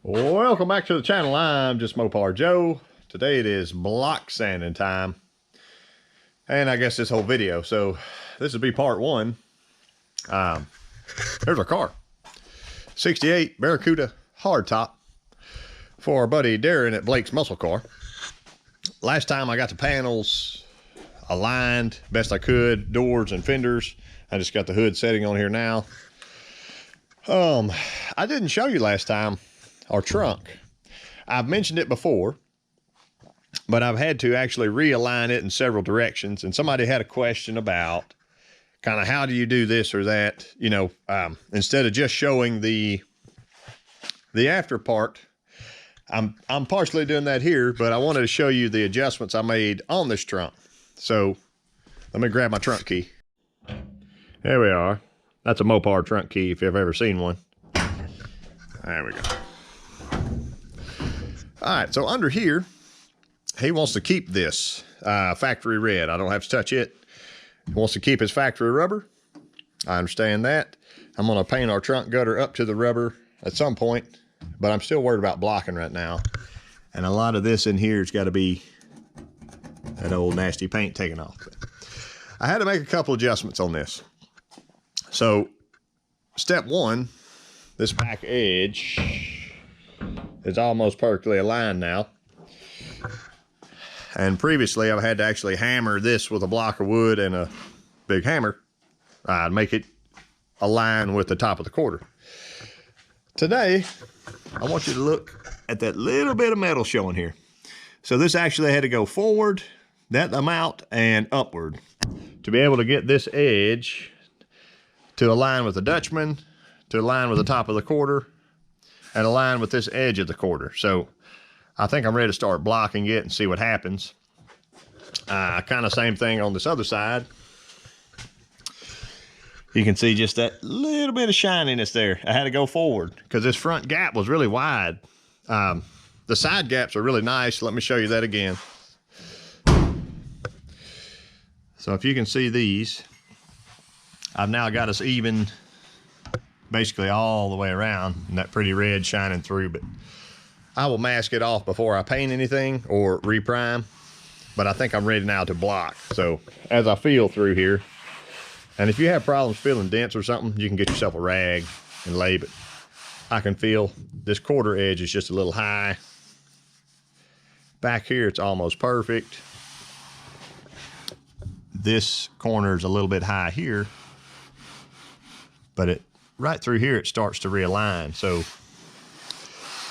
Welcome back to the channel. I'm just Mopar Joe. Today it is block sanding time. And I guess this whole video. So this would be part one. There's our car. 68 Barracuda hardtop for our buddy Darren at Blake's Muscle Car. Last time I got the panels aligned best I could, doors and fenders. I just got the hood setting on here now. I didn't show you last time our trunk. I've mentioned it before, but I've had to actually realign it in several directions. And somebody had a question about kind of how do you do this or that, you know, instead of just showing the after part. I'm partially doing that here, but I wanted to show you the adjustments I made on this trunk. So let me grab my trunk key. There we are. That's a Mopar trunk key if you've ever seen one. There we go. All right, so under here, he wants to keep this factory red. I don't have to touch it. He wants to keep his factory rubber. I understand that. I'm gonna paint our trunk gutter up to the rubber at some point, but I'm still worried about blocking right now. And a lot of this in here has got to be that old nasty paint taken off. But I had to make a couple adjustments on this. So step one, this back edge is almost perfectly aligned now. And previously I've had to actually hammer this with a block of wood and a big hammer to make it align with the top of the quarter. Today, I want you to look at that little bit of metal showing here. So this actually had to go forward that amount and upward to be able to get this edge to align with the Dutchman, to align with the top of the quarter, and align with this edge of the quarter. So I think I'm ready to start blocking it and see what happens. Kind of same thing on this other side. You can see just that little bit of shininess there. I had to go forward because this front gap was really wide. The side gaps are really nice. Let me show you that again. So if you can see these, I've now got us even basically all the way around and that pretty red shining through, but I will mask it off before I paint anything or reprime, but I think I'm ready now to block. So as I feel through here, and if you have problems feeling dents or something, you can get yourself a rag and lay, but I can feel this quarter edge is just a little high. Back here, it's almost perfect. This corner is a little bit high here, but right through here, it starts to realign. So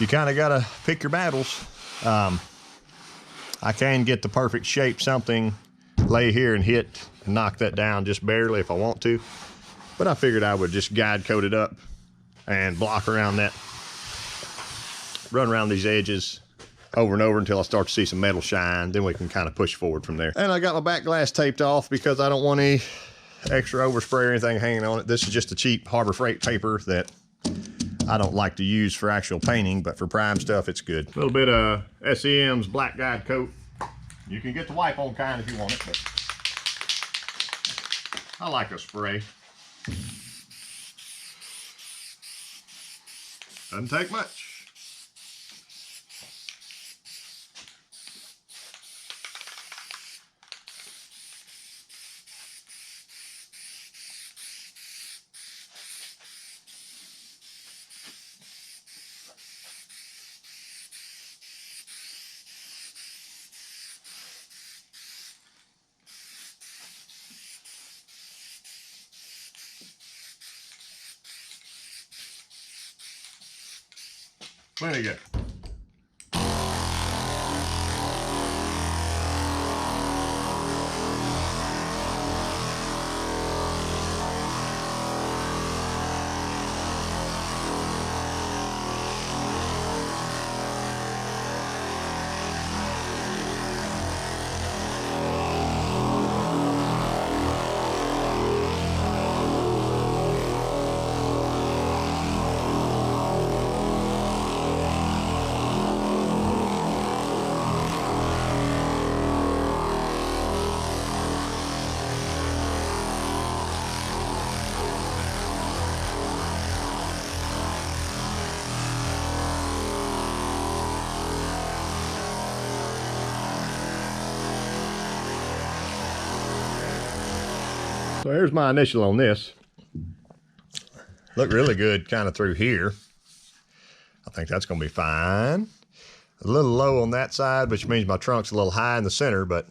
you kind of got to pick your battles. I can get the perfect shape something, lay here and hit and knock that down just barely if I want to. But I figured I would just guide coat it up and block around that, run around these edges over and over until I start to see some metal shine. Then we can kind of push forward from there. And I got my back glass taped off because I don't want any extra overspray or anything hanging on it. This is just a cheap Harbor Freight paper that I don't like to use for actual painting, but for prime stuff, it's good. A little bit of SEM's Black Guide coat. You can get the wipe-on kind if you want it, but I like a spray. Doesn't take much. Plenty good. So here's my initial on this. Look really good kind of through here. I think that's gonna be fine. A little low on that side, which means my trunk's a little high in the center, but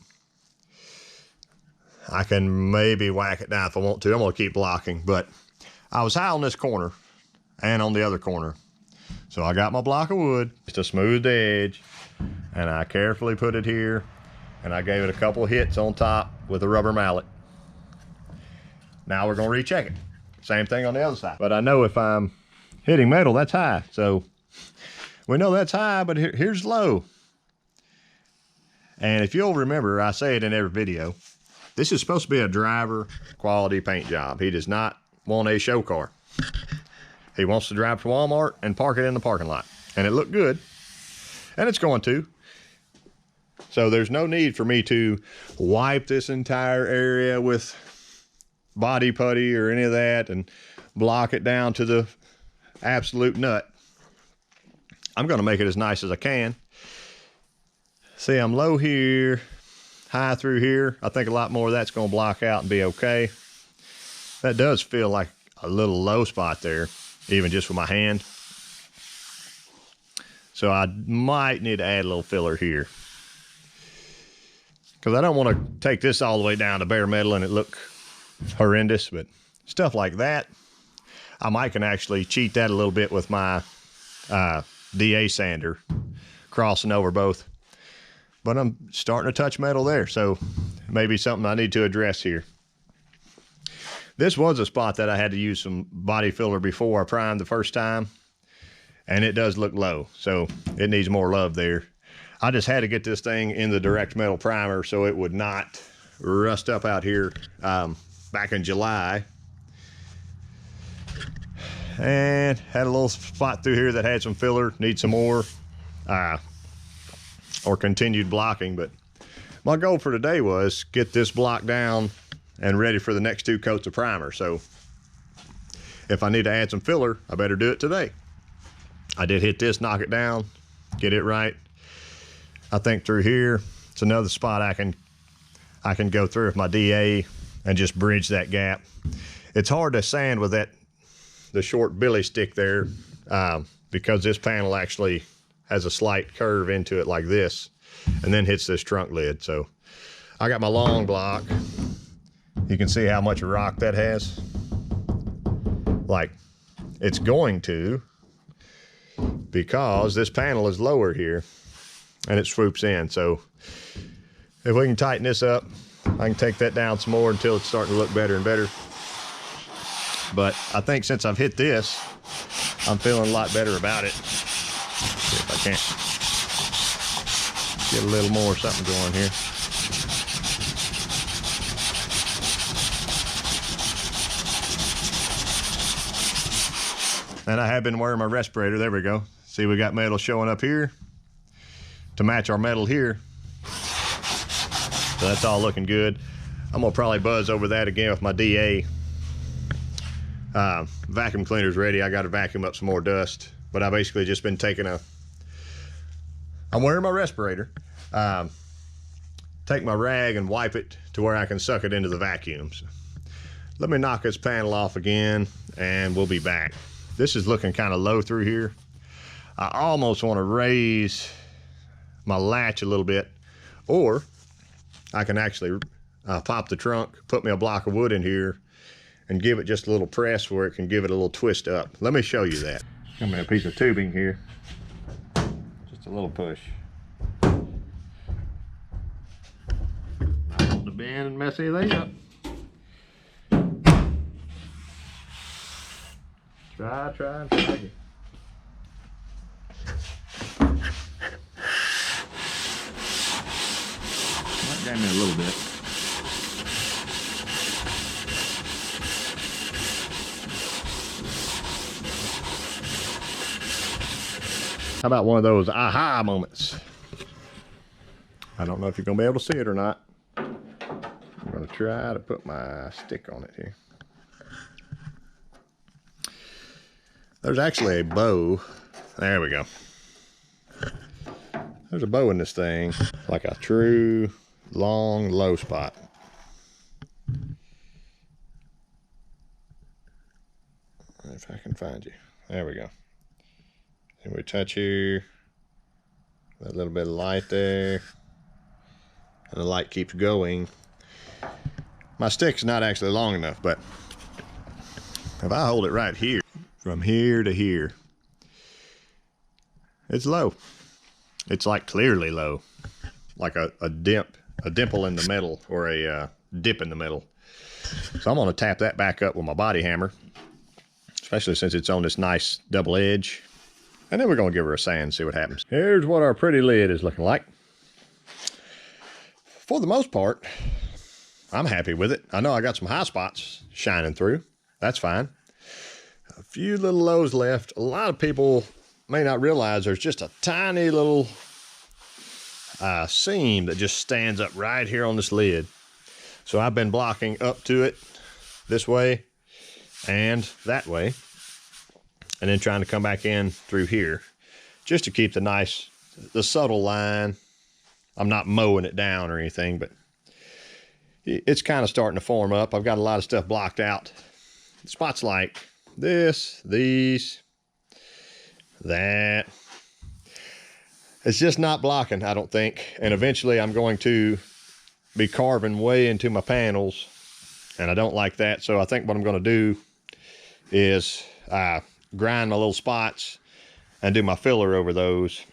I can maybe whack it down if I want to. I'm gonna keep blocking, but I was high on this corner and on the other corner. So I got my block of wood, just a smooth edge, and I carefully put it here, and I gave it a couple of hits on top with a rubber mallet. Now we're gonna recheck it. Same thing on the other side. But I know if I'm hitting metal, that's high. So we know that's high, but here's low. And if you'll remember, I say it in every video, this is supposed to be a driver quality paint job. He does not want a show car. He wants to drive to Walmart and park it in the parking lot. And it looked good. And it's going to. So there's no need for me to wipe this entire area with body putty or any of that and block it down to the absolute nut. I'm going to make it as nice as I can. See, I'm low here, high through here. I think a lot more of that's going to block out and be okay. That does feel like a little low spot there, even just with my hand. So I might need to add a little filler here, because I don't want to take this all the way down to bare metal and it look horrendous. But stuff like that, I might can actually cheat that a little bit with my DA sander, crossing over both. But I'm starting to touch metal there, so maybe something I need to address here. This was a spot that I had to use some body filler before I primed the first time, and it does look low, so it needs more love there. I just had to get this thing in the direct metal primer so it would not rust up out here back in July. And had a little spot through here that had some filler, need some more, or continued blocking. But my goal for today was get this block down and ready for the next 2 coats of primer. So if I need to add some filler, I better do it today. I did hit this, knock it down, get it right. I think through here, it's another spot I can go through with my DA and just bridge that gap. It's hard to sand with the short billy stick there, because this panel actually has a slight curve into it like this, and then hits this trunk lid. So I got my long block. You can see how much rock that has. Like, it's going to, because this panel is lower here and it swoops in. So if we can tighten this up, I can take that down some more until it's starting to look better and better. But I think since I've hit this, I'm feeling a lot better about it. See if I can't get a little more something going here. And I have been wearing my respirator. There we go. See, we got metal showing up here to match our metal here. So that's all looking good. I'm gonna probably buzz over that again with my DA. Vacuum cleaner's ready. I got to vacuum up some more dust, but I basically just been taking I'm wearing my respirator. Take my rag and wipe it to where I can suck it into the vacuum. So let me knock this panel off again and we'll be back. This is looking kind of low through here. I almost want to raise my latch a little bit, or I can actually pop the trunk, put me a block of wood in here, and give it just a little press where it can give it a little twist up. Let me show you that. Give me a piece of tubing here. Just a little push. Not want to bend and mess anything up. Try again. Might jam me a little bit. How about one of those aha moments? I don't know if you're gonna be able to see it or not. I'm gonna try to put my stick on it here. There's actually a bow. There we go. There's a bow in this thing, like a true long low spot. if I can find you. There we go. And we touch here. A little bit of light there. And the light keeps going. My stick's not actually long enough, but if I hold it right here, from here to here, it's low. It's like clearly low, like a dimple in the middle, or a dip in the middle. So I'm gonna tap that back up with my body hammer, especially since it's on this nice double edge. And then we're gonna give her a sand, see what happens. Here's what our pretty lid is looking like. For the most part, I'm happy with it. I know I got some high spots shining through. That's fine. A few little lows left. A lot of people may not realize there's just a tiny little seam that just stands up right here on this lid. So I've been blocking up to it this way and that way, and then trying to come back in through here just to keep the subtle line. I'm not mowing it down or anything, but it's kind of starting to form up. I've got a lot of stuff blocked out. Spots like this, these, that. It's just not blocking, I don't think. And eventually I'm going to be carving way into my panels, and I don't like that. So I think what I'm going to do is grind my little spots and do my filler over those.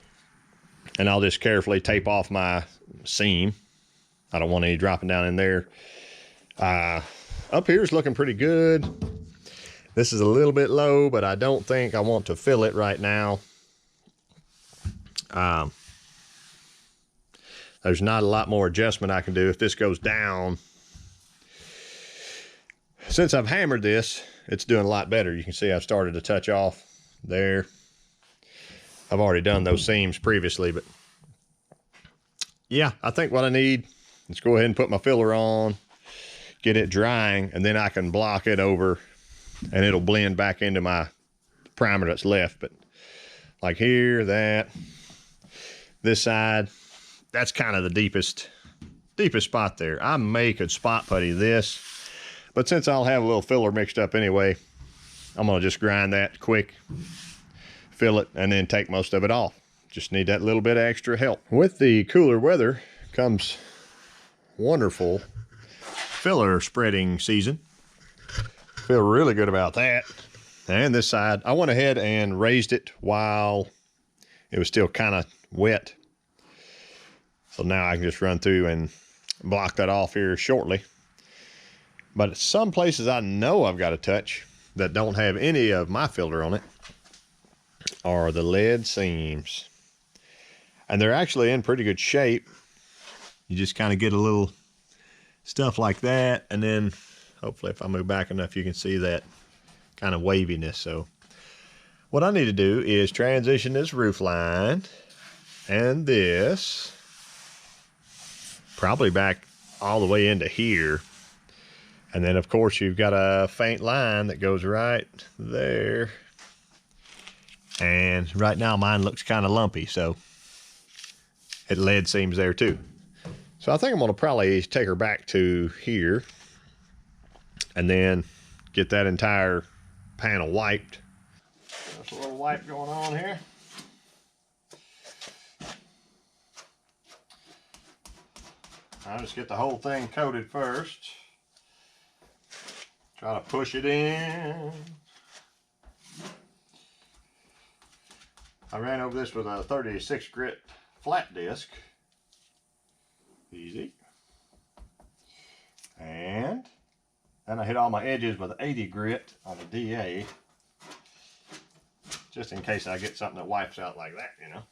And I'll just carefully tape off my seam. I don't want any dropping down in there. Up here is looking pretty good. This is a little bit low, but I don't think I want to fill it right now. There's not a lot more adjustment I can do if this goes down. Since I've hammered this, it's doing a lot better. You can see I've started to touch off there. I've already done those seams previously, but yeah, I think what I need, let's go ahead and put my filler on, get it drying, and then I can block it over and it'll blend back into my primer that's left. But like here, this side, that's kind of the deepest spot there. I may could spot putty this, but since I'll have a little filler mixed up anyway, I'm gonna just grind that quick, fill it, and then take most of it off. Just need that little bit of extra help. With the cooler weather comes wonderful filler spreading season. Feel really good about that. And this side, I went ahead and raised it while it was still kind of wet. So now I can just run through and block that off here shortly. But some places I know I've got to touch that don't have any of my filler on it are the lead seams. And they're actually in pretty good shape. You just kind of get a little stuff like that, and then hopefully if I move back enough you can see that kind of waviness. So what I need to do is transition this roof line and this probably back all the way into here. And then of course you've got a faint line that goes right there. And right now mine looks kind of lumpy, so it lead seams there too. So I think I'm gonna probably take her back to here and then get that entire panel wiped. There's a little wipe going on here. I'll just get the whole thing coated first. Try to push it in. I ran over this with a 36 grit flat disc. Easy. And then I hit all my edges with 80 grit on the DA, just in case I get something that wipes out like that, you know.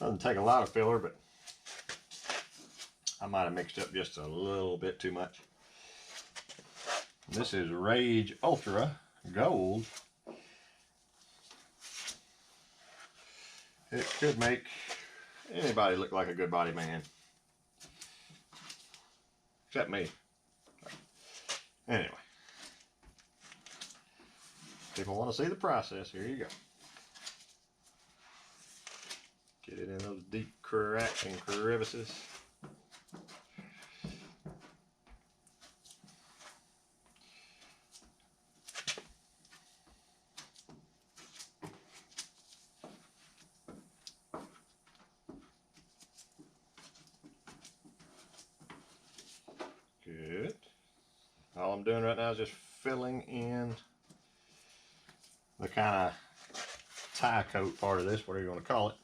Doesn't take a lot of filler, but I might have mixed up just a little bit too much. This is Rage Ultra Gold. It could make anybody look like a good body man. Except me. Anyway. People want to see the process. Here you go. Get it in those deep cracks and crevices. all I'm doing right now is just filling in the kind of tie coat part of this, whatever you want to call it.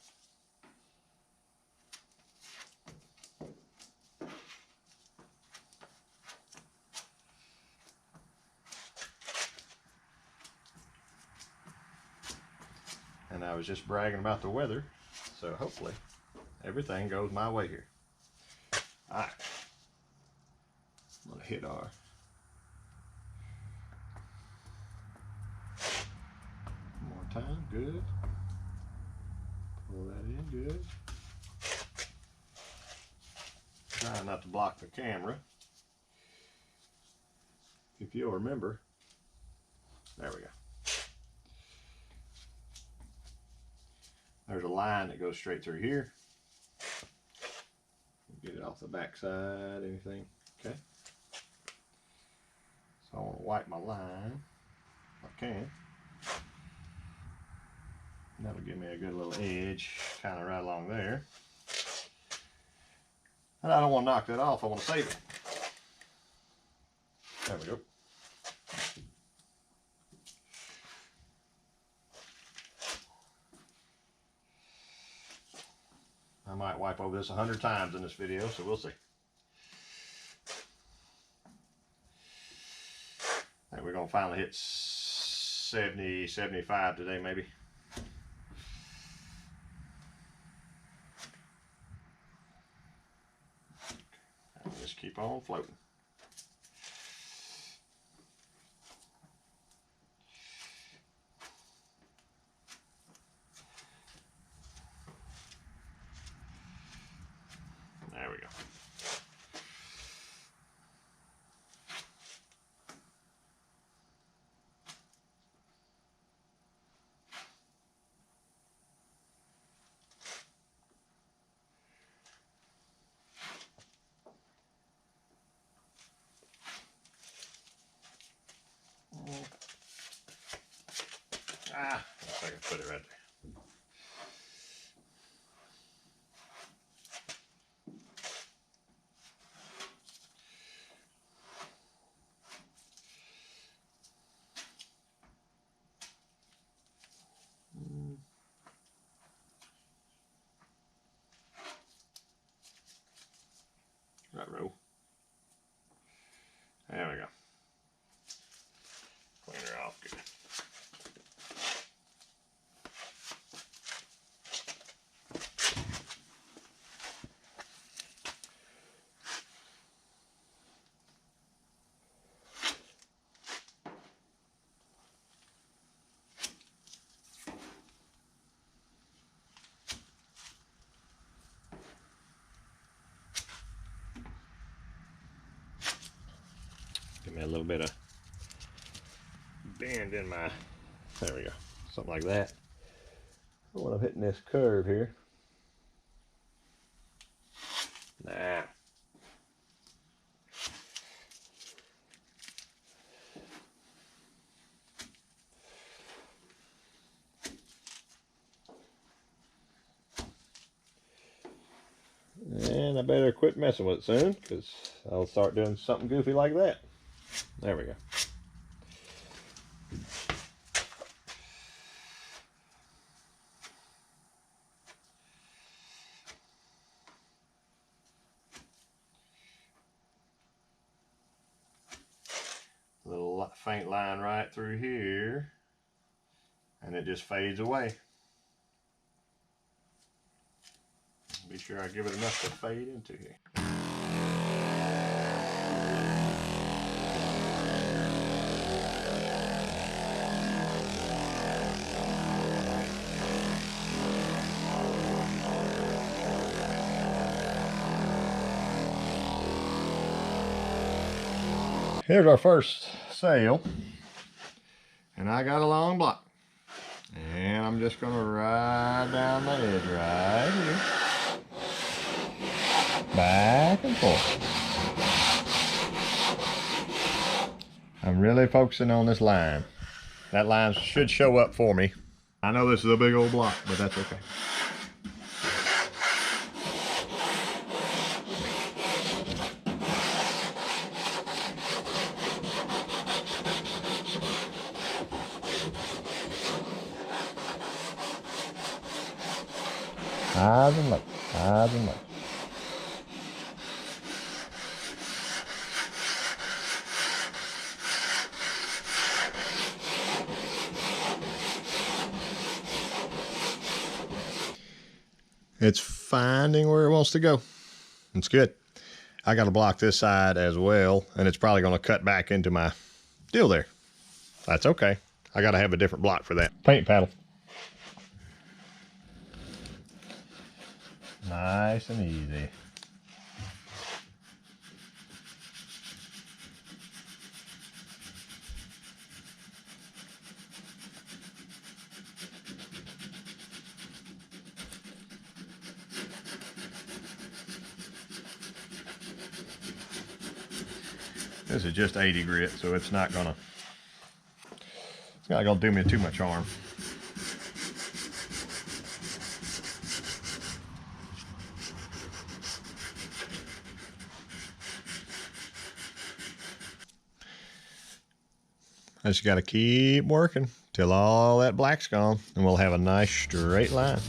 And I was just bragging about the weather, so hopefully everything goes my way here. All right, I'm gonna hit our one more time. Good. Pull that in. Good. Trying not to block the camera. If you'll remember, there we go. There's a line that goes straight through here. Get it off the back side, anything. Okay. So I want to wipe my line if I can. That'll give me a good little edge, kind of right along there. And I don't want to knock that off, I want to save it. There we go. I might wipe over this 100 times in this video, so we'll see. I think we're going to finally hit 70, 75 today, maybe. And just keep on floating. There we go. If I can put it right there. Right row. There we go. Clean her off good. Give me a little bit of bend in my, there we go, something like that. When I'm hitting this curve here. Nah. And I better quit messing with it soon, because I'll start doing something goofy like that. There we go. Little faint line right through here, and it just fades away. Be sure I give it enough to fade into here. Here's our first sail, and I got a long block, and I'm just going to ride down the edge right here, back and forth. I'm really focusing on this line. That line should show up for me. I know this is a big old block, but that's okay. Highs and lows, highs and lows. It's finding where it wants to go. It's good. I got to block this side as well, and it's probably going to cut back into my deal there. That's okay. I got to have a different block for that. Paint paddle. Nice and easy. This is just 80 grit, so it's not gonna do me too much harm. I just got to keep working till all that black's gone, and we'll have a nice straight line.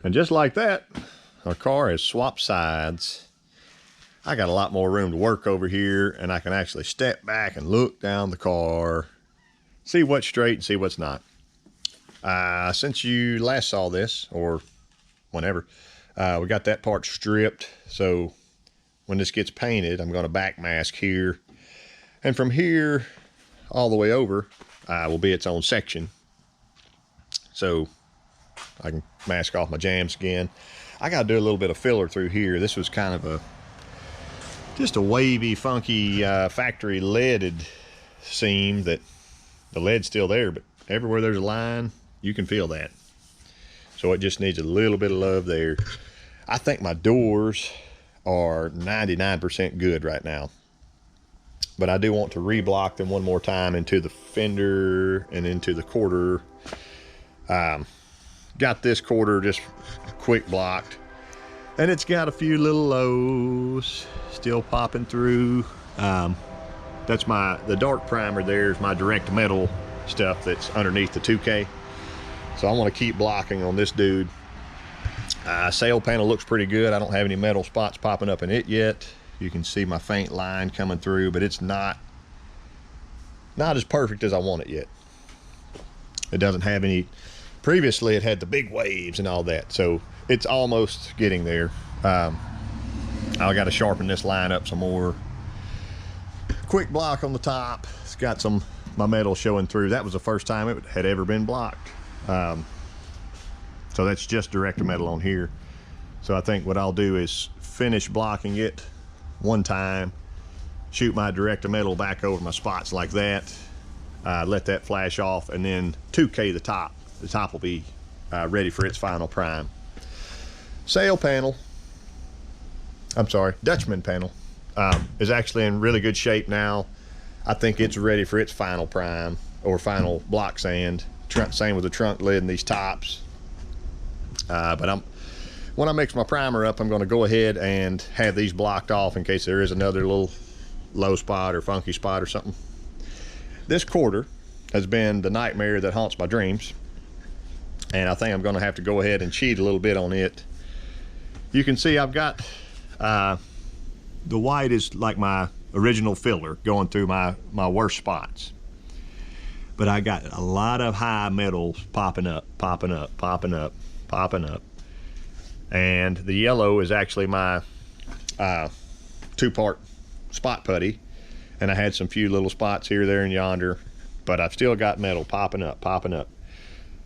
And just like that, our car has swapped sides. I got a lot more room to work over here, and I can actually step back and look down the car, see what's straight and see what's not. Since you last saw this, or whenever, we got that part stripped. So when this gets painted, I'm going to back mask here. And from here all the way over will be its own section. So I can mask off my jams again. I got to do a little bit of filler through here. This was kind of just a wavy, funky factory leaded seam that the lead's still there, but everywhere there's a line, you can feel that. So it just needs a little bit of love there. I think my doors are 99% good right now, but I do want to reblock them one more time into the fender and into the quarter. Got this quarter just quick blocked, and it's got a few little lows still popping through. That's the dark primer there is my direct metal stuff that's underneath the 2K. So I want to keep blocking on this dude. Sail panel looks pretty good. I don't have any metal spots popping up in it yet. You can see my faint line coming through, but it's not as perfect as I want it yet. It doesn't have any, previously it had the big waves and all that. So it's almost getting there. I got to sharpen this line up some more. Quick block on the top. It's got some, my metal showing through. That was the first time it had ever been blocked. So that's just direct metal on here. So I think what I'll do is finish blocking it one time, shoot my direct metal back over my spots like that, let that flash off, and then 2K the top. The top will be ready for its final prime. Sail panel, I'm sorry, Dutchman panel, is actually in really good shape now. I think it's ready for its final prime or final block sand. Same with the trunk lid and these tops. But when I mix my primer up, I'm going to go ahead and have these blocked off in case there is another little low spot or funky spot or something. This quarter has been the nightmare that haunts my dreams, and I think I'm going to have to go ahead and cheat a little bit on it. You can see I've got the white is like my original filler going through my worst spots, but I got a lot of high metals popping up, popping up, popping up, popping up. And the yellow is actually my 2-part spot putty, and I had some few little spots here, there, and yonder, but I've still got metal popping up, popping up.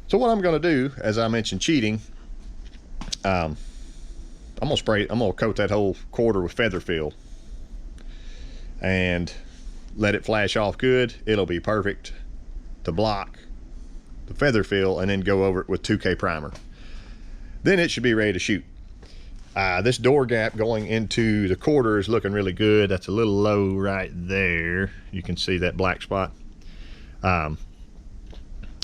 So what I'm going to do, as I mentioned cheating, I'm gonna coat that whole quarter with feather fill and let it flash off good. It'll be perfect to block the feather fill, and then go over it with 2K primer. Then it should be ready to shoot. This door gap going into the quarter is looking really good. That's a little low right there. You can see that black spot.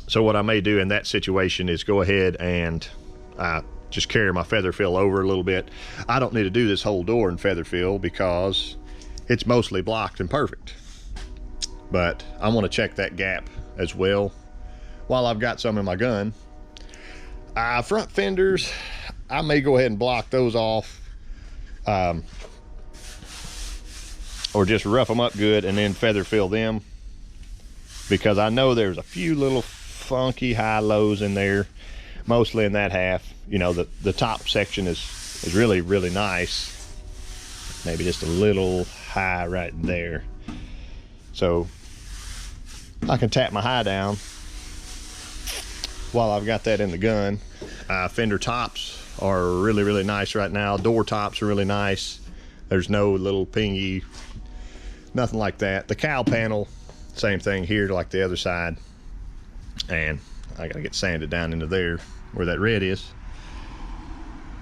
So what I may do in that situation is go ahead and just carry my feather fill over a little bit. I don't need to do this whole door in feather fill because it's mostly blocked and perfect. But I want to check that gap as well while I've got some in my gun. Front fenders, I may go ahead and block those off, or just rough them up good and then feather fill them, because I know there's a few little funky high lows in there, mostly in that half. You know, the top section is really, really nice. Maybe just a little high right there. So I can tap my high down while I've got that in the gun. Fender tops are really, really nice right now. Door tops are really nice. There's no little pingy, nothing like that. The cowl panel, same thing here like the other side. And I gotta get sanded down into there where that red is.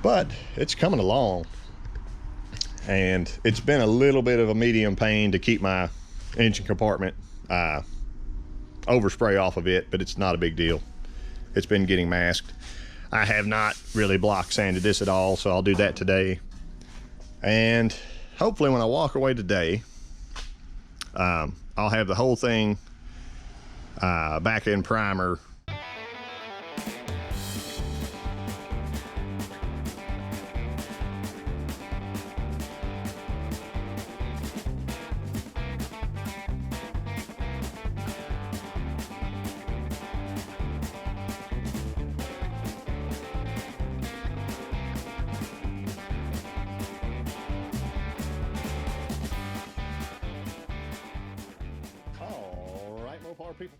But it's coming along. And it's been a little bit of a medium pain to keep my engine compartment overspray off of it, but it's not a big deal. It's been getting masked. I have not really block sanded this at all, so I'll do that today. And hopefully when I walk away today, I'll have the whole thing back in primer. All right, more power, people.